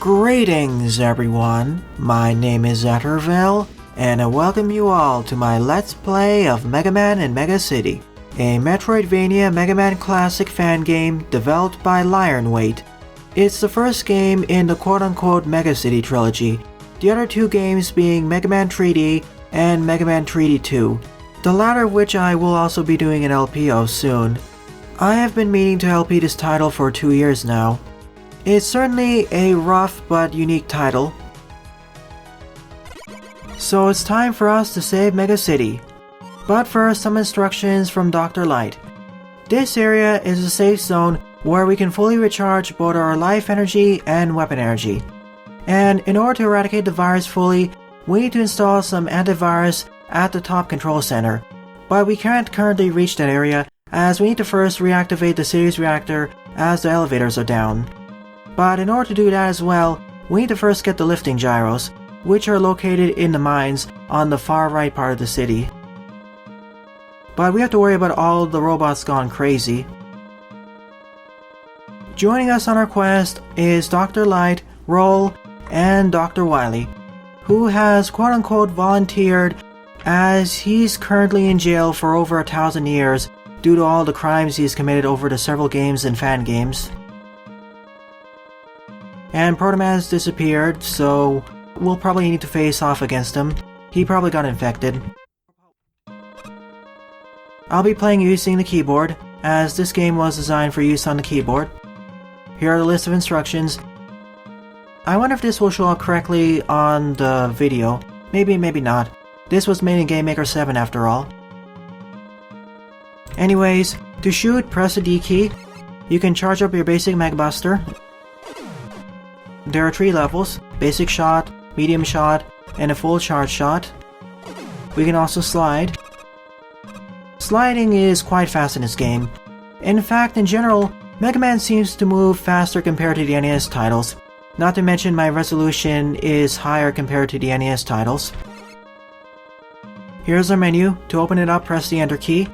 Greetings everyone, my name is Etterville, and I welcome you all to my Let's Play of Mega Man and Megacity, a Metroidvania Mega Man classic fan game developed by lierinwait. It's the first game in the quote-unquote Megacity trilogy, the other two games being Mega Man 3D and Mega Man 3D 2, the latter of which I will also be doing an LPO soon. I have been meaning to LP this title for 2 years now. It's certainly a rough but unique title. So it's time for us to save Megacity. But first, some instructions from Dr. Light. This area is a safe zone where we can fully recharge both our life energy and weapon energy. And in order to eradicate the virus fully, we need to install some antivirus at the top control center. But we can't currently reach that area as we need to first reactivate the city's reactor as the elevators are down. But in order to do that as well, we need to first get the lifting gyros, which are located in the mines on the far right part of the city. But we have to worry about all the robots gone crazy. Joining us on our quest is Dr. Light, Roll, and Dr. Wily, who has quote-unquote volunteered as he's currently in jail for over 1,000 years due to all the crimes he's committed over the several games and fan games. And Protoman has disappeared, so we'll probably need to face off against him. He probably got infected. I'll be playing using the keyboard, as this game was designed for use on the keyboard. Here are the list of instructions. I wonder if this will show up correctly on the video. Maybe, maybe not. This was made in Game Maker 7 after all. Anyways, to shoot, press the D key. You can charge up your basic Mega Buster. There are 3 levels: basic shot, medium shot, and a full charge shot. We can also slide. Sliding is quite fast in this game. In fact, in general, Mega Man seems to move faster compared to the NES titles. Not to mention my resolution is higher compared to the NES titles. Here's our menu. To open it up, press the Enter key.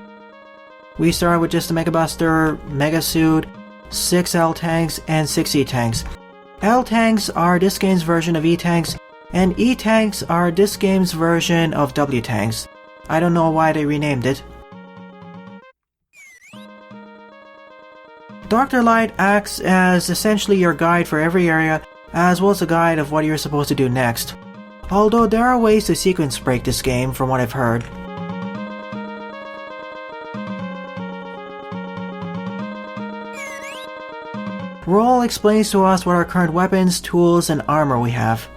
We start with just the Mega Buster, Mega Suit, 6 L-Tanks, and 6 E-Tanks. L-Tanks are this game's version of E-Tanks, and E-Tanks are this game's version of W-Tanks. I don't know why they renamed it. Dr. Light acts as essentially your guide for every area, as well as a guide of what you're supposed to do next. Although there are ways to sequence break this game, from what I've heard. Roll explains to us what our current weapons, tools, and armor we have.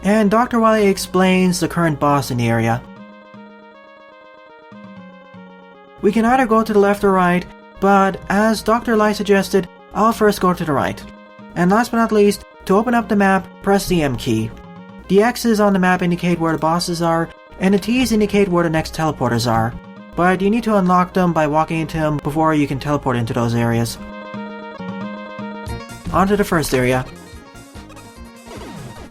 And Dr. Wily explains the current boss in the area. We can either go to the left or right, but as Dr. Light suggested, I'll first go to the right. And last but not least, to open up the map, press the M key. The X's on the map indicate where the bosses are, and the T's indicate where the next teleporters are. But you need to unlock them by walking into them before you can teleport into those areas. On to the first area.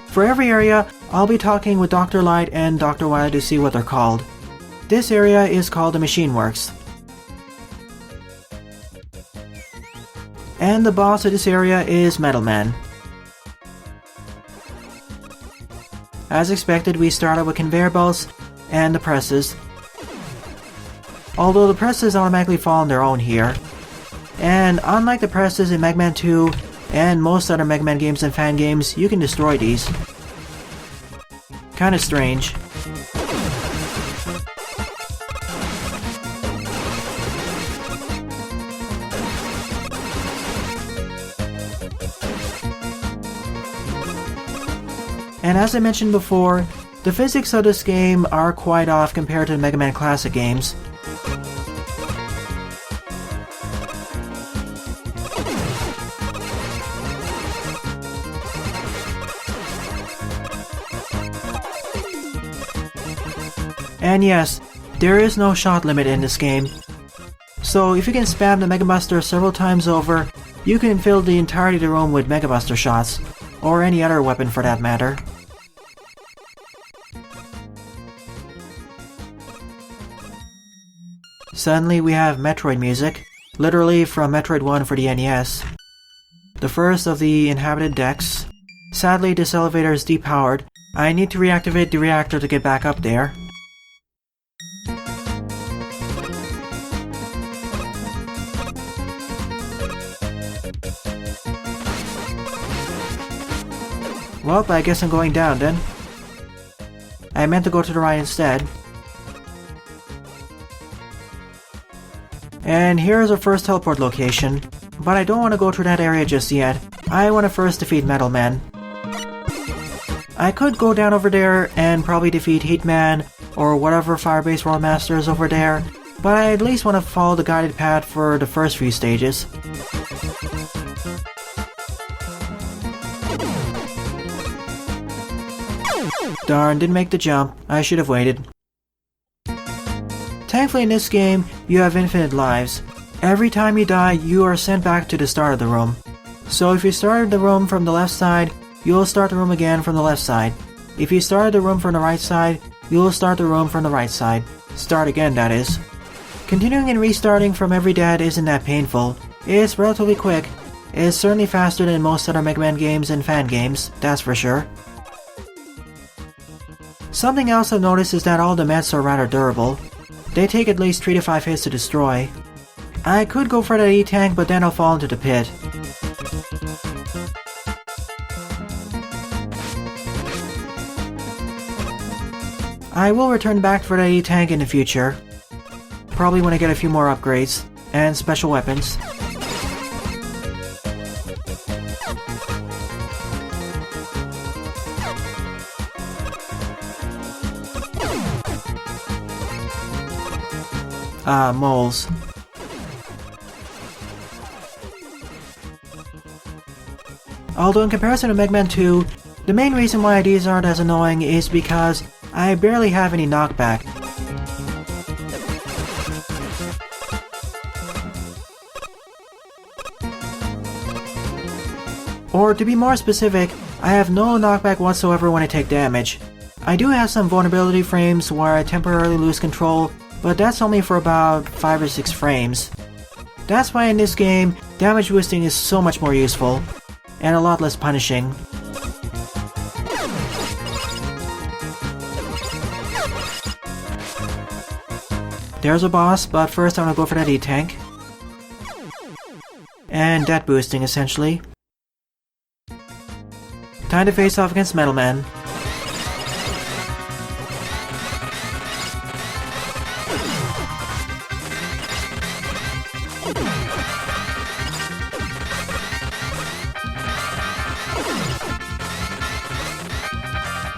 For every area, I'll be talking with Dr. Light and Dr. Wily to see what they're called. This area is called the Machineworks. And the boss of this area is Metal Man. As expected, we start out with conveyor belts and the presses. Although the presses automatically fall on their own here. And unlike the presses in Mega Man 2 and most other Mega Man games and fan games, you can destroy these. Kinda strange. And as I mentioned before, the physics of this game are quite off compared to the Mega Man classic games. And yes, there is no shot limit in this game. So if you can spam the Mega Buster several times over, you can fill the entirety of the room with Mega Buster shots, or any other weapon for that matter. Suddenly we have Metroid music. literally from Metroid 1 for the NES. The first of the inhabited decks. Sadly, this elevator is depowered. I need to reactivate the reactor to get back up there. Well, I guess I'm going down then. I meant to go to the right instead. And here's our first teleport location. But I don't want to go to that area just yet. I want to first defeat Metal Man. I could go down over there and probably defeat Heatman or whatever Firebase World Master is over there, but I at least want to follow the guided path for the first few stages. Darn, didn't make the jump. I should have waited. Thankfully in this game, you have infinite lives. Every time you die, you are sent back to the start of the room. So if you started the room from the left side, you'll start the room again from the left side. If you started the room from the right side, you'll start the room from the right side. Start again, that is. Continuing and restarting from every dead isn't that painful. It's relatively quick. It's certainly faster than most other Mega Man games and fan games, that's for sure. Something else I've noticed is that all the mets are rather durable. They take at least 3 to 5 hits to destroy. I could go for that E-Tank, but then I'll fall into the pit. I will return back for that E-Tank in the future. Probably when I get a few more upgrades and special weapons. Ah, moles. Although in comparison to Mega Man 2, the main reason why these aren't as annoying is because I barely have any knockback. Or to be more specific, I have no knockback whatsoever when I take damage. I do have some vulnerability frames where I temporarily lose control, but that's only for about 5 or 6 frames. That's why in this game, damage boosting is so much more useful, and a lot less punishing. There's a boss, but first I'm gonna go for that E-Tank. And death boosting, essentially. Time to face off against Metal Man.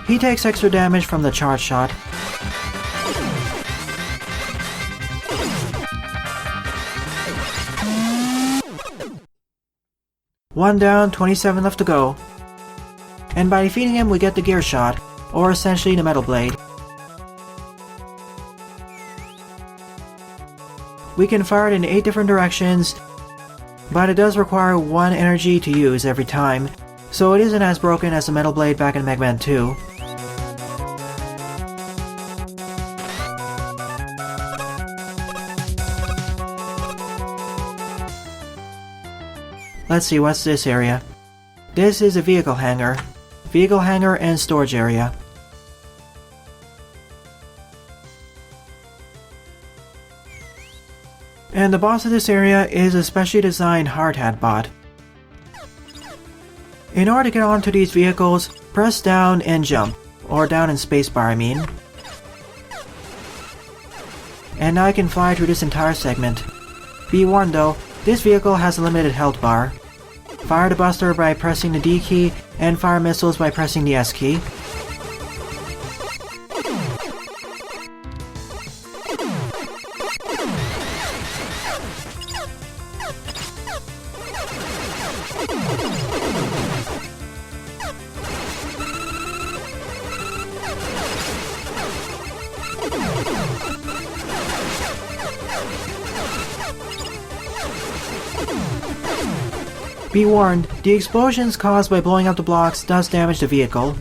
He takes extra damage from the charge shot. One down, 27 left to go. And by defeating him we get the gear shot, or essentially the metal blade. We can fire it in 8 different directions, but it does require 1 energy to use every time, so it isn't as broken as the metal blade back in Mega Man 2. Let's see, what's this area? This is a vehicle hangar. Vehicle hangar and storage area. And the boss of this area is a specially designed hard hat bot. In order to get onto these vehicles, press down and jump, or down and spacebar I mean. And now I can fly through this entire segment. Be warned though, this vehicle has a limited health bar. Fire the buster by pressing the D key, and fire missiles by pressing the S key. Be warned, the explosions caused by blowing up the blocks does damage the vehicle.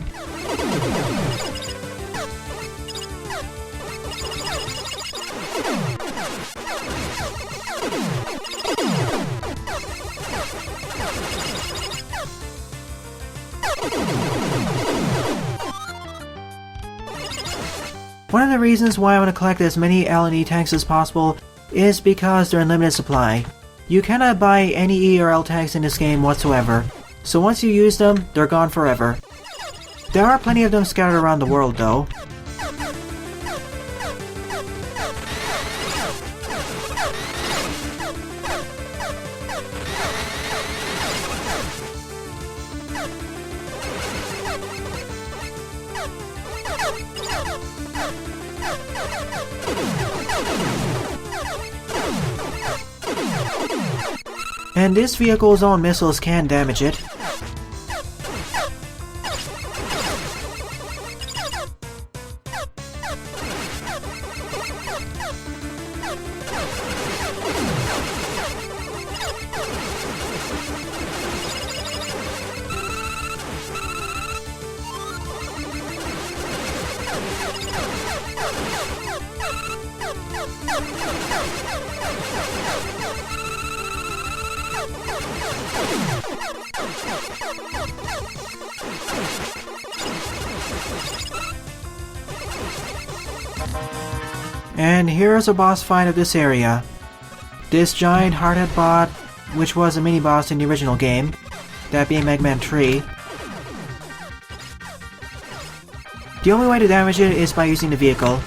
One of the reasons why I want to collect as many L&E tanks as possible is because they're in limited supply. You cannot buy any E or L tanks in this game whatsoever, so once you use them, they're gone forever. There are plenty of them scattered around the world though. And this vehicle's own missiles can damage it. And here's a boss fight of this area. This giant hardhead bot, which was a mini-boss in the original game, that being Mega Man 3. The only way to damage it is by using the vehicle.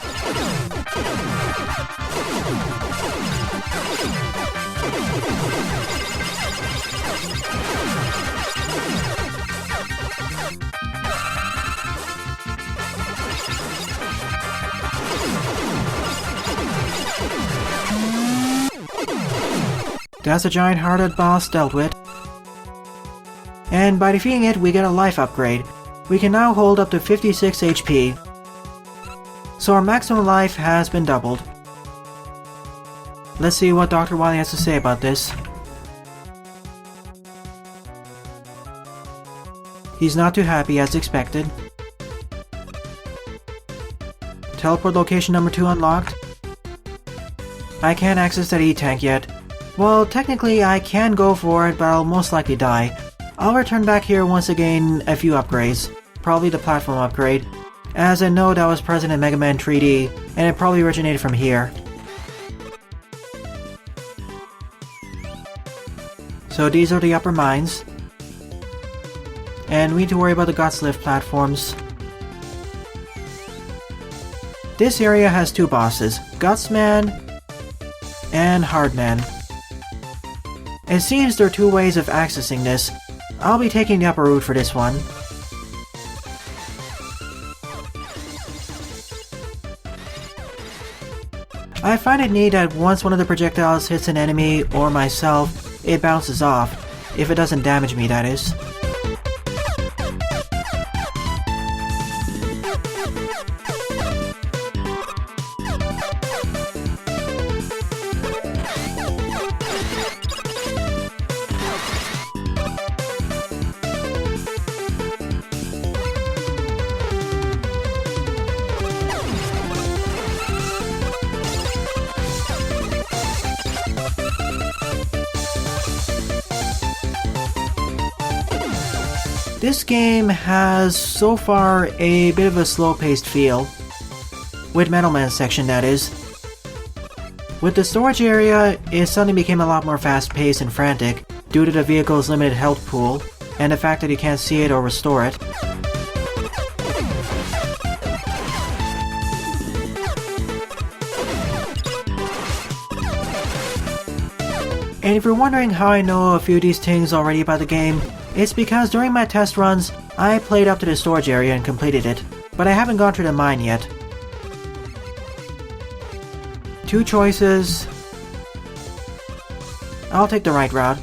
That's a giant hearted boss dealt with. And by defeating it, we get a life upgrade. We can now hold up to 56 HP. So our maximum life has been doubled. Let's see what Dr. Wily has to say about this. He's not too happy as expected. Teleport location number 2 unlocked. I can't access that E-tank yet. Well, technically I can go for it, but I'll most likely die. I'll return back here once again a few upgrades. Probably the platform upgrade, as I know that was present in Mega Man 3D, and it probably originated from here. So these are the upper mines. And we need to worry about the Guts Lift platforms. This area has 2 bosses, Gutsman and Hardman. It seems there are 2 ways of accessing this. I'll be taking the upper route for this one. I find it neat that once one of the projectiles hits an enemy or myself, it bounces off, if it doesn't damage me, that is. This game has, so far, a bit of a slow-paced feel. With Metal Man's section, that is. With the storage area, it suddenly became a lot more fast-paced and frantic, due to the vehicle's limited health pool, and the fact that you can't see it or restore it. And if you're wondering how I know a few of these things already about the game, it's because during my test runs, I played up to the storage area and completed it, but I haven't gone through the mine yet. 2 choices. I'll take the right route.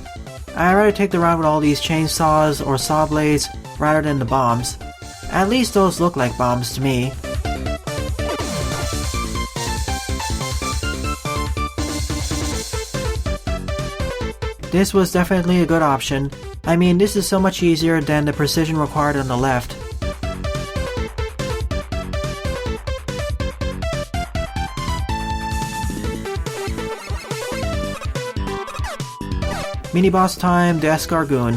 I'd rather take the route with all these chainsaws or saw blades rather than the bombs. At least those look like bombs to me. This was definitely a good option. I mean, this is so much easier than the precision required on the left. Mini-boss time, the Escargoon.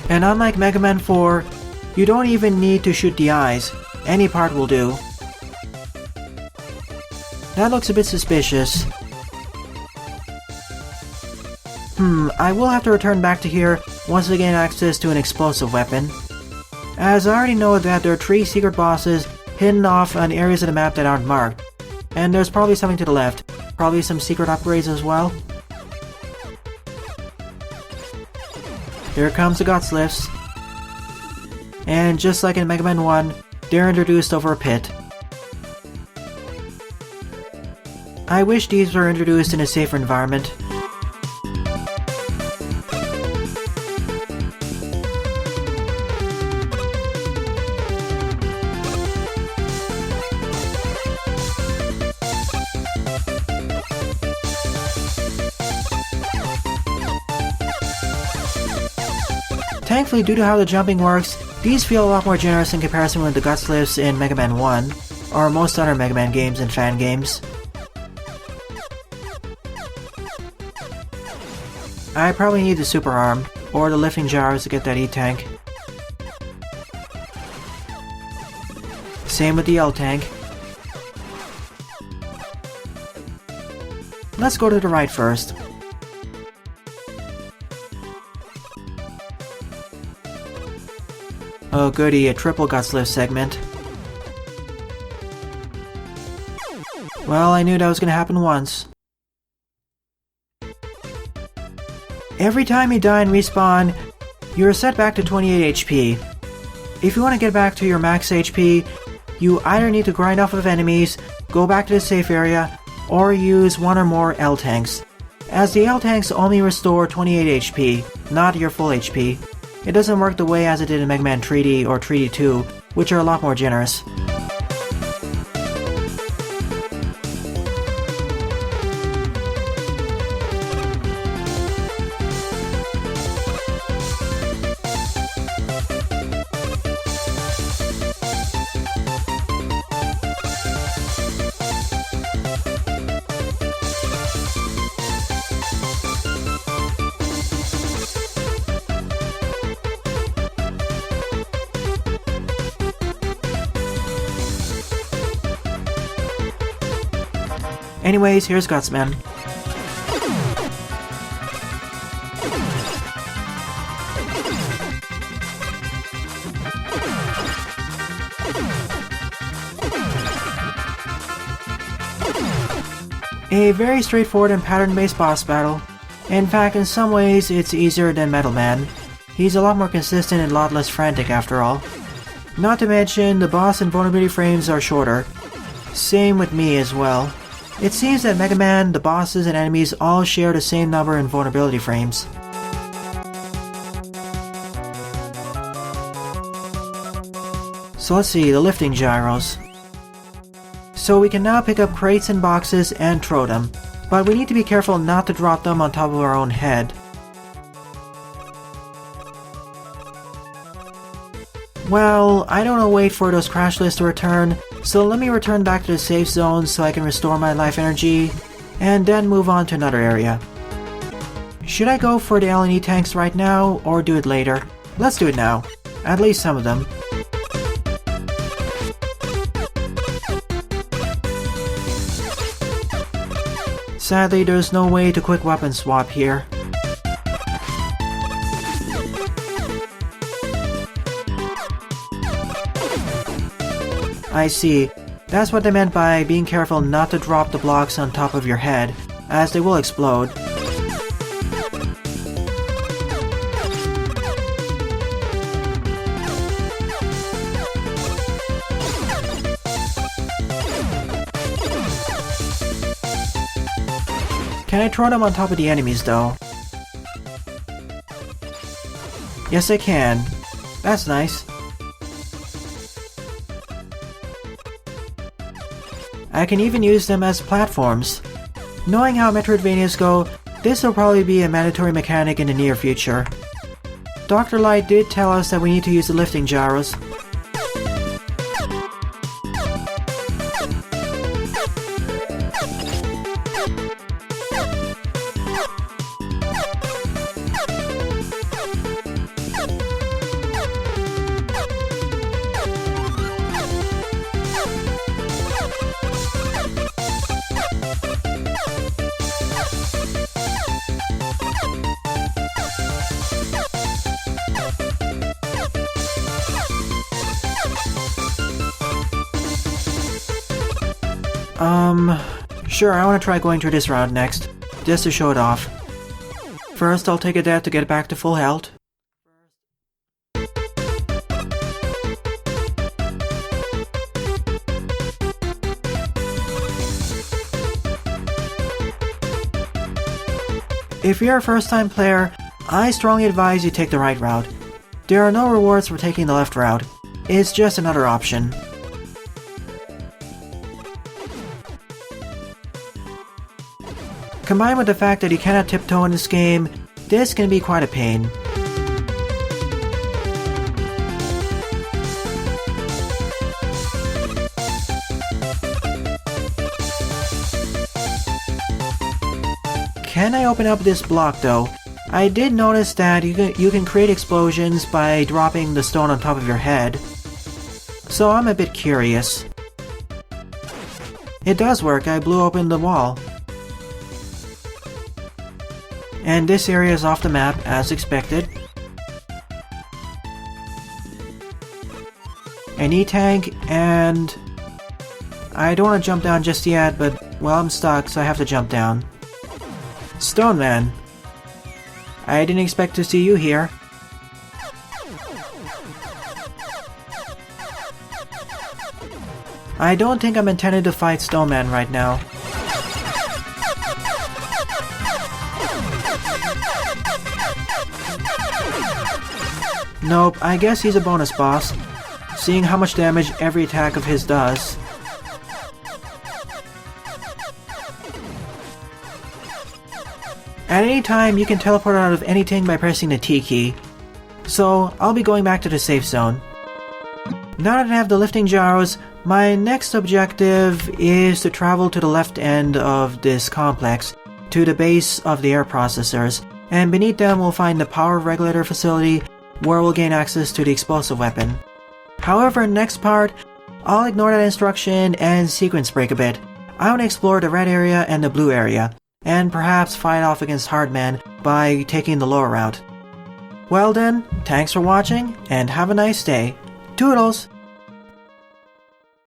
And unlike Mega Man 4, you don't even need to shoot the eyes. Any part will do. That looks a bit suspicious. I will have to return back to here once I gain access to an explosive weapon, as I already know that there are 3 secret bosses hidden off on areas of the map that aren't marked, and there's probably something to the left, probably some secret upgrades as well. Here comes the Guts Lifts, and just like in Mega Man 1, they're introduced over a pit. I wish these were introduced in a safer environment. Thankfully, due to how the jumping works, these feel a lot more generous in comparison with the Guts Lifts in Mega Man 1, or most other Mega Man games and fan games. I probably need the super arm, or the lifting gyros to get that E-tank. Same with the L-tank. Let's go to the right first. Oh goody, a triple Guts Lift segment. Well, I knew that was gonna happen once. Every time you die and respawn, you're set back to 28 HP. If you want to get back to your max HP, you either need to grind off of enemies, go back to the safe area, or use one or more L-tanks, as the L-tanks only restore 28 HP, not your full HP. It doesn't work the way as it did in Mega Man 3D or 3D 2, which are a lot more generous. Anyways, here's Gutsman. A very straightforward and pattern-based boss battle. In fact, in some ways, it's easier than Metal Man. He's a lot more consistent and a lot less frantic after all. Not to mention, the boss and vulnerability frames are shorter. Same with me as well. It seems that Mega Man, the bosses, and enemies all share the same number in vulnerability frames. So let's see, the lifting gyros. So we can now pick up crates and boxes and throw them, but we need to be careful not to drop them on top of our own head. Well, I don't want to wait for those crash lists to return, so let me return back to the safe zone so I can restore my life energy, and then move on to another area. Should I go for the L&E tanks right now, or do it later? Let's do it now. At least some of them. Sadly, there's no way to quick weapon swap here. I see. That's what they meant by being careful not to drop the blocks on top of your head, as they will explode. Can I throw them on top of the enemies though? Yes, I can. That's nice. I can even use them as platforms. Knowing how Metroidvanias go, this will probably be a mandatory mechanic in the near future. Dr. Light did tell us that we need to use the lifting gyros. Sure, I want to try going through this route next, just to show it off. First, I'll take a death to get back to full health. If you're a first-time player, I strongly advise you take the right route. There are no rewards for taking the left route. It's just another option. Combined with the fact that you cannot tiptoe in this game, this can be quite a pain. Can I open up this block though? I did notice that you can create explosions by dropping the stone on top of your head. So I'm a bit curious. It does work, I blew open the wall. And this area is off the map, as expected. An E-tank, and... I don't want to jump down just yet, but, well, I'm stuck, so I have to jump down. Stone Man. I didn't expect to see you here. I don't think I'm intended to fight Stone Man right now. Nope, I guess he's a bonus boss, seeing how much damage every attack of his does. At any time, you can teleport out of anything by pressing the T key, so I'll be going back to the safe zone. Now that I have the lifting gyros, my next objective is to travel to the left end of this complex, to the base of the air processors, and beneath them we'll find the power regulator facility, where we'll gain access to the explosive weapon. However, in the next part, I'll ignore that instruction and sequence break a bit. I want to explore the red area and the blue area, and perhaps fight off against Hardman by taking the lower route. Well then, thanks for watching, and have a nice day. Toodles!